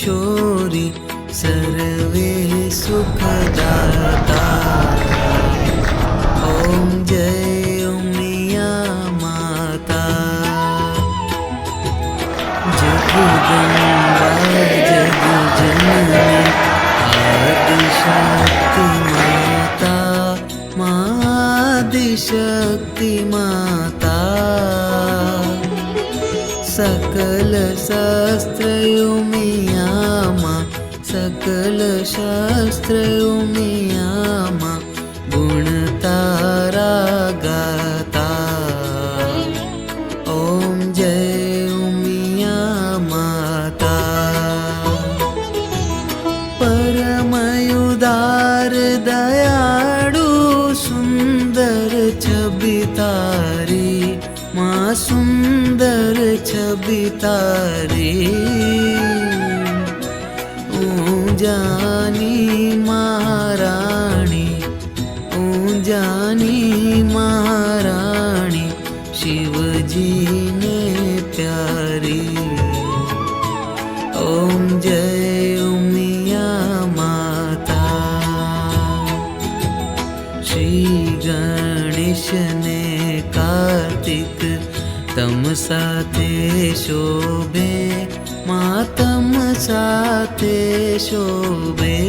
किशोरी सर्वे सुखदाता। ओम जय उमिया माता। जगदम्बा जगजननी आदिशक्ति माता, आदिशक्ति माता। सकल शास्त्रयों में आमा, सकल शास्त्रयों में आमा गुण तारा गाता। ओम जय उमिया माता। परमयुदार दयाळु सुंदर छवि तारी, माँ सुंदर छवि तारी। ऊंजानी महाराणी, ऊंजानी महाराणी शिवजी ने प्यारी। ओम जय उमिया माता। श्री गणेश ने कार्तिक तम साथे शोभे, माँ तम साथे शोभे।